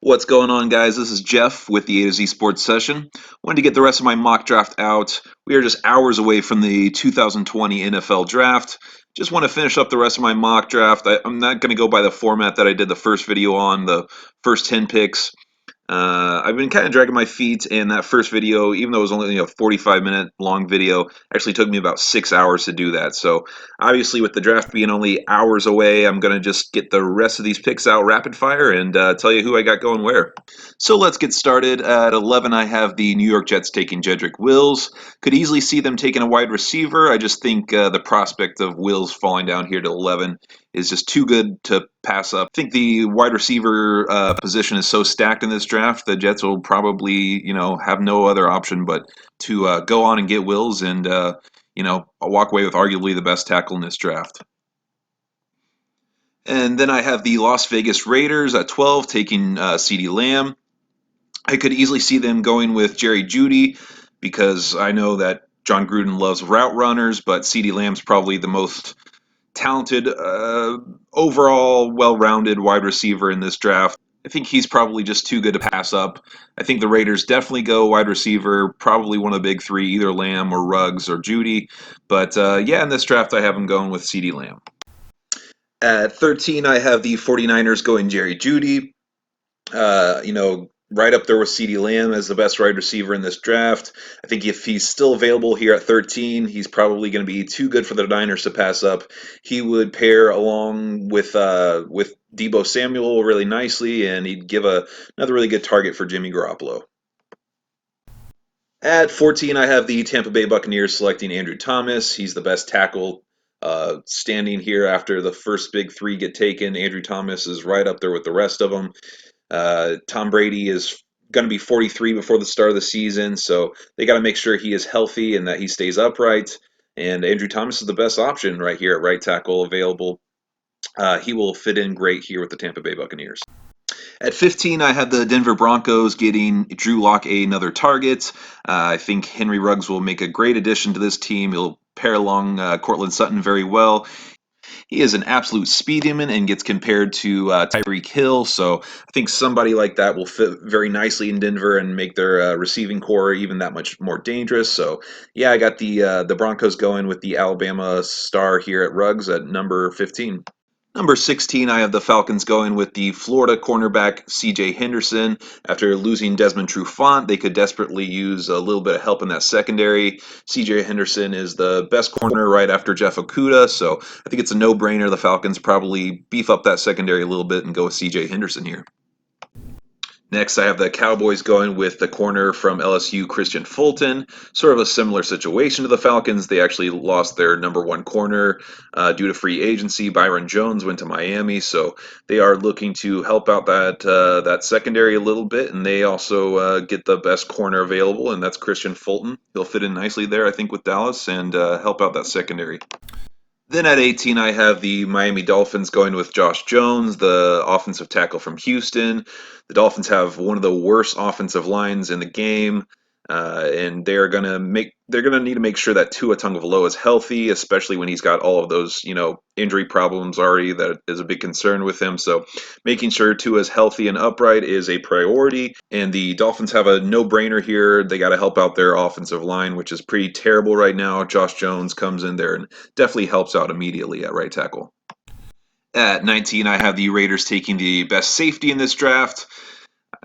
What's going on, guys? This is Jeff with the A to Z Sports Session. Wanted to get the rest of my mock draft out. We are just hours away from the 2020 NFL Draft. Just want to finish up the rest of my mock draft. I'm not going to go by the format that I did the first video on, the first 10 picks. I've been kind of dragging my feet, and that first video, even though it was only a 45-minute long video, actually took me about 6 hours to do that. So obviously, with the draft being only hours away, I'm going to just get the rest of these picks out rapid fire and tell you who I got going where. So let's get started. At 11, I have the New York Jets taking Jedrick Wills. Could easily see them taking a wide receiver. I just think the prospect of Wills falling down here to 11 is just too good to pass up. I think the wide receiver position is so stacked in this draft, the Jets will probably, have no other option but to go on and get Wills and, walk away with arguably the best tackle in this draft. And then I have the Las Vegas Raiders at 12 taking CeeDee Lamb. I could easily see them going with Jerry Jeudy because I know that John Gruden loves route runners, but CeeDee Lamb's probably the most talented, overall well-rounded wide receiver in this draft. I think he's probably just too good to pass up. I think the Raiders definitely go wide receiver, probably one of the big three, either Lamb or Ruggs or Jeudy. But yeah, in this draft, I have him going with CeeDee Lamb. At 13, I have the 49ers going Jerry Jeudy. Right up there with CeeDee Lamb as the best wide receiver in this draft. I think if he's still available here at 13, he's probably going to be too good for the Niners to pass up. He would pair along with Debo Samuel really nicely, and he'd give another really good target for Jimmy Garoppolo. At 14, I have the Tampa Bay Buccaneers selecting Andrew Thomas. He's the best tackle standing here after the first big three get taken. Andrew Thomas is right up there with the rest of them. Tom Brady is going to be 43 before the start of the season, so they got to make sure he is healthy and that he stays upright. And Andrew Thomas is the best option right here at right tackle available. He will fit in great here with the Tampa Bay Buccaneers. At 15, I had the Denver Broncos getting Drew Lock another target. I think Henry Ruggs will make a great addition to this team. He'll pair along Cortland Sutton very well. He is an absolute speed demon and gets compared to Tyreek Hill. So I think somebody like that will fit very nicely in Denver and make their receiving core even that much more dangerous. So yeah, I got the Broncos going with the Alabama star here at Ruggs at number 15. Number 16, I have the Falcons going with the Florida cornerback CJ Henderson. After losing Desmond Trufant, they could desperately use a little bit of help in that secondary. CJ Henderson is the best corner right after Jeff Okudah, so I think it's a no-brainer. The Falcons probably beef up that secondary a little bit and go with CJ Henderson here. Next, I have the Cowboys going with the corner from LSU, Christian Fulton. Sort of a similar situation to the Falcons. They actually lost their number one corner due to free agency. Byron Jones went to Miami, so they are looking to help out that secondary a little bit, and they also get the best corner available, and that's Christian Fulton. He'll fit in nicely there, I think, with Dallas and help out that secondary. Then at 18, I have the Miami Dolphins going with Josh Jones, the offensive tackle from Houston. The Dolphins have one of the worst offensive lines in the game, and they're gonna need to make sure that Tua Tagovailoa is healthy, especially when he's got all of those injury problems already. That is a big concern with him. So making sure Tua is healthy and upright is a priority. And the Dolphins have a no-brainer here. They got to help out their offensive line, which is pretty terrible right now. Josh Jones comes in there and definitely helps out immediately at right tackle. At 19, I have the Raiders taking the best safety in this draft.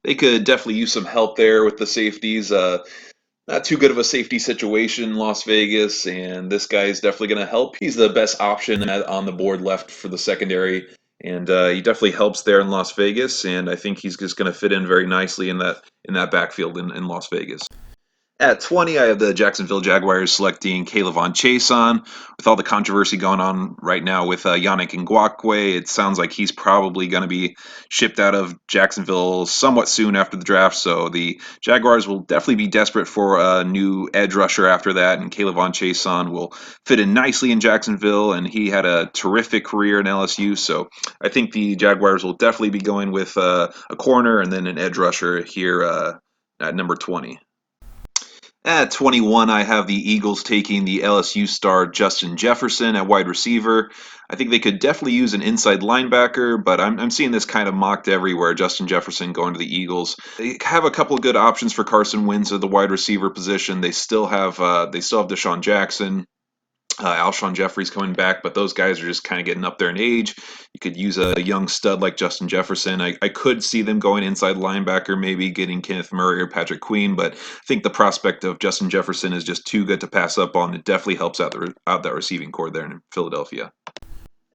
They could definitely use some help there with the safeties. Not too good of a safety situation in Las Vegas, and this guy is definitely going to help. He's the best option on the board left for the secondary, and he definitely helps there in Las Vegas. And I think he's just going to fit in very nicely in that backfield in Las Vegas. At 20, I have the Jacksonville Jaguars selecting Kayvon Chason. With all the controversy going on right now with Yannick Ngakoue, it sounds like he's probably going to be shipped out of Jacksonville somewhat soon after the draft. So the Jaguars will definitely be desperate for a new edge rusher after that, and Kayvon Chason will fit in nicely in Jacksonville, and he had a terrific career in LSU. So I think the Jaguars will definitely be going with a corner and then an edge rusher here at number 20. At 21, I have the Eagles taking the LSU star Justin Jefferson at wide receiver. I think they could definitely use an inside linebacker, but I'm seeing this kind of mocked everywhere. Justin Jefferson going to the Eagles. They have a couple of good options for Carson Wentz at the wide receiver position. They still have Deshaun Jackson. Alshon Jeffrey's coming back, but those guys are just kind of getting up there in age. You could use a young stud like Justin Jefferson. I could see them going inside linebacker, maybe getting Kenneth Murray or Patrick Queen, but I think the prospect of Justin Jefferson is just too good to pass up on. It definitely helps out that receiving core there in Philadelphia.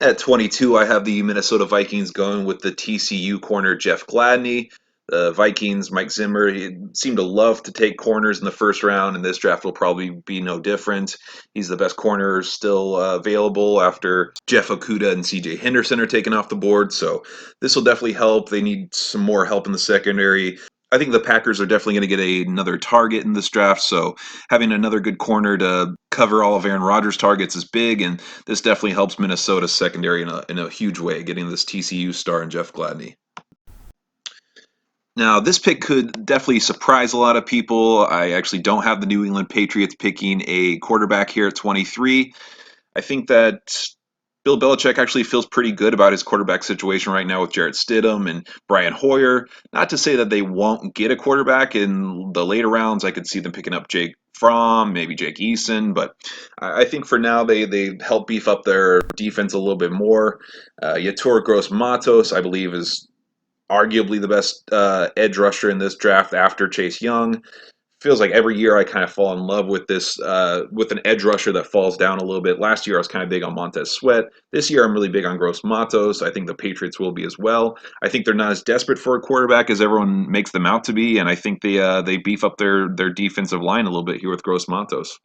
At 22, I have the Minnesota Vikings going with the TCU corner Jeff Gladney. The Vikings, Mike Zimmer, he seemed to love to take corners in the first round, and this draft will probably be no different. He's the best corner still available after Jeff Okuda and CJ Henderson are taken off the board, so this will definitely help. They need some more help in the secondary. I think the Packers are definitely going to get another target in this draft, so having another good corner to cover all of Aaron Rodgers' targets is big, and this definitely helps Minnesota's secondary in a huge way, getting this TCU star in Jeff Gladney. Now, this pick could definitely surprise a lot of people. I actually don't have the New England Patriots picking a quarterback here at 23. I think that Bill Belichick actually feels pretty good about his quarterback situation right now with Jarrett Stidham and Brian Hoyer. Not to say that they won't get a quarterback in the later rounds. I could see them picking up Jake Fromm, maybe Jake Eason, but I think for now they help beef up their defense a little bit more. Yator Gross Matos, I believe, is arguably the best edge rusher in this draft after Chase Young. Feels like every year I kind of fall in love with this with an edge rusher that falls down a little bit. Last year I was kind of big on Montez Sweat. This year I'm really big on Gross Matos. I think the Patriots will be as well. I think they're not as desperate for a quarterback as everyone makes them out to be, and I think they beef up their defensive line a little bit here with Gross Matos.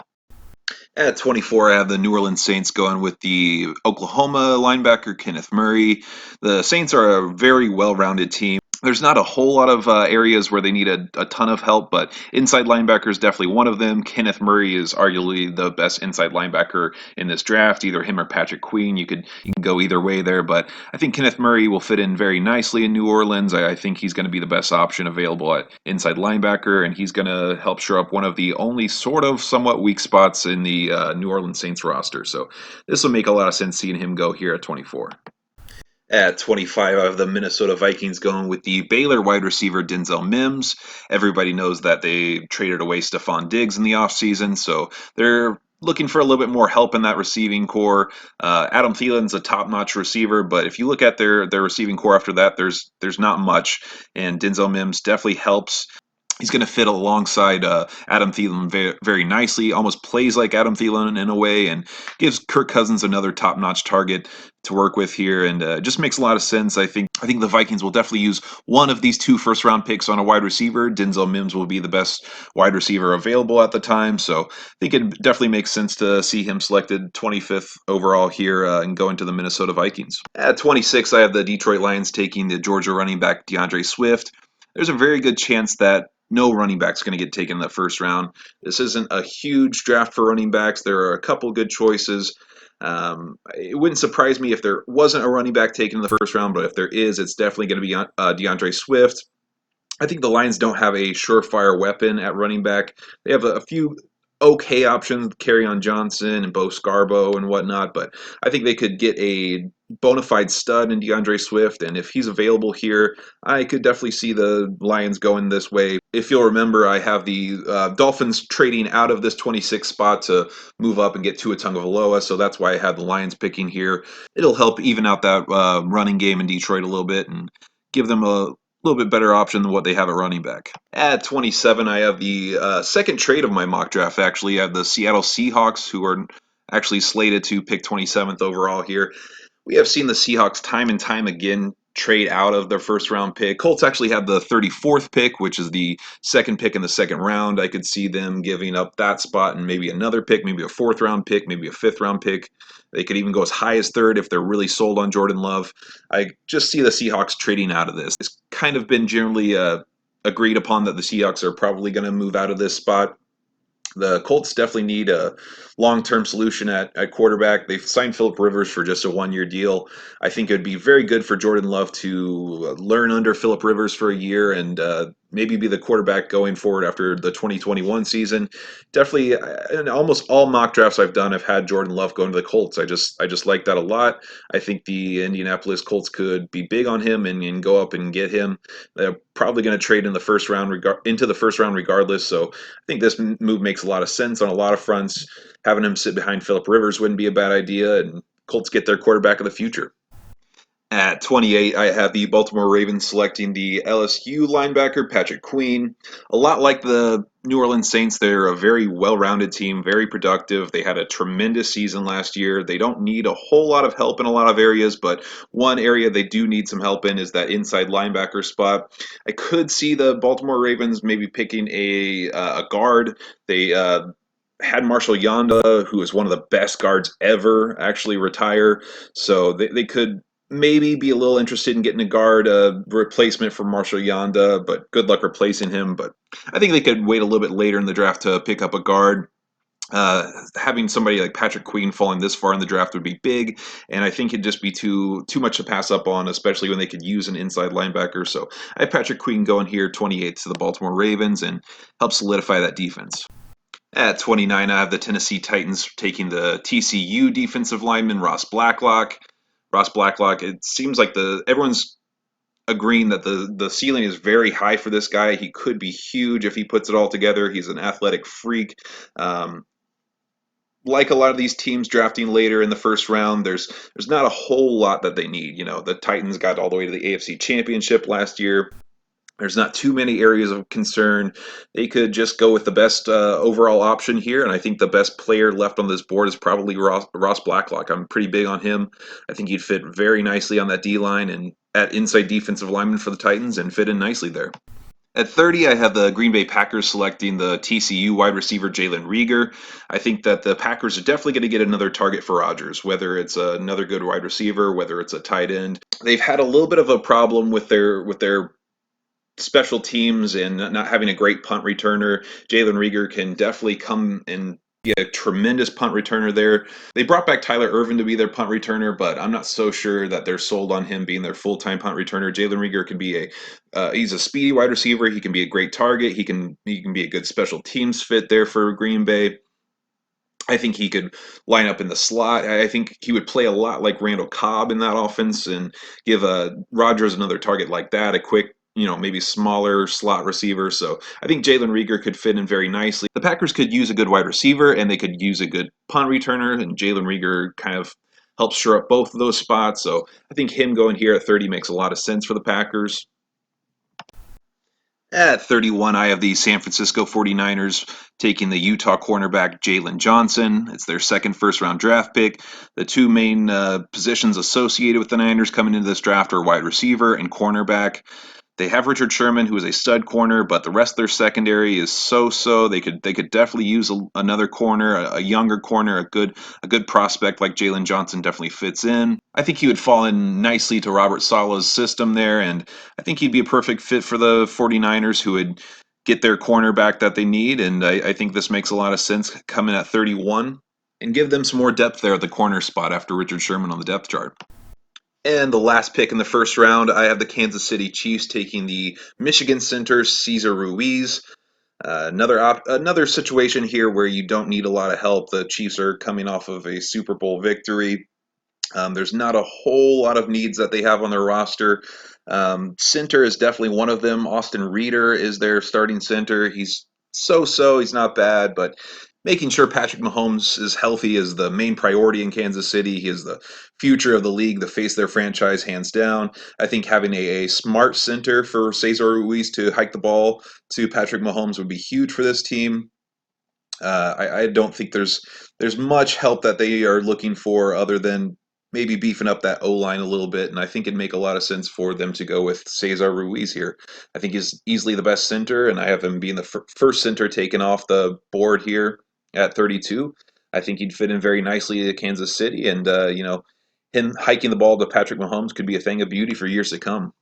At 24, I have the New Orleans Saints going with the Oklahoma linebacker Kenneth Murray. The Saints are a very well-rounded team. There's not a whole lot of areas where they need a ton of help, but inside linebacker is definitely one of them. Kenneth Murray is arguably the best inside linebacker in this draft, either him or Patrick Queen. You can go either way there, but I think Kenneth Murray will fit in very nicely in New Orleans. I think he's going to be the best option available at inside linebacker, and he's going to help shore up one of the only sort of somewhat weak spots in the New Orleans Saints roster. So this will make a lot of sense seeing him go here at 24. At 25, I have the Minnesota Vikings going with the Baylor wide receiver Denzel Mims. Everybody knows that they traded away Stephon Diggs in the offseason, so they're looking for a little bit more help in that receiving core. Adam Thielen's a top-notch receiver, but if you look at their receiving core after that, there's not much, and Denzel Mims definitely helps. He's going to fit alongside Adam Thielen very, very nicely. Almost plays like Adam Thielen in a way, and gives Kirk Cousins another top-notch target to work with here, and just makes a lot of sense. I think the Vikings will definitely use one of these two first-round picks on a wide receiver. Denzel Mims will be the best wide receiver available at the time, so I think it definitely makes sense to see him selected 25th overall here and go into the Minnesota Vikings. At 26, I have the Detroit Lions taking the Georgia running back DeAndre Swift. There's a very good chance that no running back's going to get taken in the first round. This isn't a huge draft for running backs. There are a couple good choices. It wouldn't surprise me if there wasn't a running back taken in the first round, but if there is, it's definitely going to be DeAndre Swift. I think the Lions don't have a surefire weapon at running back. They have a few okay options, on Johnson and Bo Scarborough and whatnot, but I think they could get a bona fide stud in DeAndre Swift, and if he's available here, I could definitely see the Lions going this way. If you'll remember, I have the Dolphins trading out of this 26th spot to move up and get Tua Tagovailoa, so that's why I had the Lions picking here. It'll help even out that running game in Detroit a little bit and give them a little bit better option than what they have at running back. At 27, I have the second trade of my mock draft, actually. I have the Seattle Seahawks, who are actually slated to pick 27th overall here. We have seen the Seahawks time and time again trade out of their first round pick. Colts actually have the 34th pick, which is the second pick in the second round. I could see them giving up that spot and maybe another pick, maybe a fourth round pick, maybe a fifth round pick. They could even go as high as third if they're really sold on Jordan Love. I just see the Seahawks trading out of this. It's kind of been generally agreed upon that the Seahawks are probably going to move out of this spot. The Colts definitely need a long-term solution at quarterback. They've signed Philip Rivers for just a one-year deal. I think it would be very good for Jordan Love to learn under Philip Rivers for a year and maybe be the quarterback going forward after the 2021 season. Definitely, in almost all mock drafts I've done, I've had Jordan Love going to the Colts. I just like that a lot. I think the Indianapolis Colts could be big on him and go up and get him. They're probably going to trade in the first round into the first round regardless. So I think this move makes a lot of sense on a lot of fronts. Having him sit behind Philip Rivers wouldn't be a bad idea, and Colts get their quarterback of the future. At 28, I have the Baltimore Ravens selecting the LSU linebacker Patrick Queen. A lot like the New Orleans Saints, they're a very well-rounded team, very productive. They had a tremendous season last year. They don't need a whole lot of help in a lot of areas, but one area they do need some help in is that inside linebacker spot. I could see the Baltimore Ravens maybe picking a guard. They had Marshall Yanda, who is one of the best guards ever, actually retire. So they could maybe be a little interested in getting a guard replacement for Marshall Yanda, but good luck replacing him. But I think they could wait a little bit later in the draft to pick up a guard. Having somebody like Patrick Queen falling this far in the draft would be big, and I think it'd just be too much to pass up on, especially when they could use an inside linebacker. So I have Patrick Queen going here, 28th to the Baltimore Ravens, and help solidify that defense. At 29, I have the Tennessee Titans taking the TCU defensive lineman Ross Blacklock. Ross Blacklock, it seems like the everyone's agreeing that the ceiling is very high for this guy. He could be huge if he puts it all together. He's an athletic freak. Um, like a lot of these teams drafting later in the first round, there's not a whole lot that they need. You know, the Titans got all the way to the AFC Championship last year. There's not too many areas of concern. They could just go with the best overall option here, and I think the best player left on this board is probably Ross Blacklock. I'm pretty big on him. I think he'd fit very nicely on that D line and at inside defensive lineman for the Titans and fit in nicely there. At 30, I have the Green Bay Packers selecting the TCU wide receiver Jalen Rieger. I think that the Packers are definitely going to get another target for Rodgers, whether it's another good wide receiver, whether it's a tight end. They've had a little bit of a problem with their special teams and not having a great punt returner. Jalen Rieger can definitely come and be a tremendous punt returner there. They brought back Tyler Irvin to be their punt returner, but I'm not so sure that they're sold on him being their full-time punt returner. Jalen Rieger can be he's a speedy wide receiver. He can be a great target. He can be a good special teams fit there for Green Bay. I think he could line up in the slot. I think he would play a lot like Randall Cobb in that offense and give Rodgers another target like that, a quick, maybe smaller slot receiver. So I think Jalen Rieger could fit in very nicely. The Packers could use a good wide receiver and they could use a good punt returner, and Jalen Rieger kind of helps shore up both of those spots. So I think him going here at 30 makes a lot of sense for the Packers. At 31, I have the San Francisco 49ers taking the Utah cornerback Jalen Johnson. It's their second first round draft pick. The two main positions associated with the Niners coming into this draft are wide receiver and cornerback. They have Richard Sherman, who is a stud corner, but the rest of their secondary is so-so. They could definitely use another corner, a younger corner, a good prospect like Jalen Johnson definitely fits in. I think he would fall in nicely to Robert Sala's system there, and I think he'd be a perfect fit for the 49ers, who would get their cornerback that they need, and I think this makes a lot of sense coming at 31 and give them some more depth there at the corner spot after Richard Sherman on the depth chart. And the last pick in the first round, I have the Kansas City Chiefs taking the Michigan center Cesar Ruiz. Another situation here where you don't need a lot of help. The Chiefs are coming off of a Super Bowl victory. There's not a whole lot of needs that they have on their roster. Center is definitely one of them. Austin Reeder is their starting center. He's so-so. He's not bad, but making sure Patrick Mahomes is healthy is the main priority in Kansas City. He is the future of the league, the face of their franchise, hands down. I think having a smart center for Cesar Ruiz to hike the ball to Patrick Mahomes would be huge for this team. I don't think there's much help that they are looking for other than maybe beefing up that O line a little bit, and I think it'd make a lot of sense for them to go with Cesar Ruiz here. I think he's easily the best center, and I have him being the first center taken off the board here at 32. I think he'd fit in very nicely to Kansas City, and him hiking the ball to Patrick Mahomes could be a thing of beauty for years to come.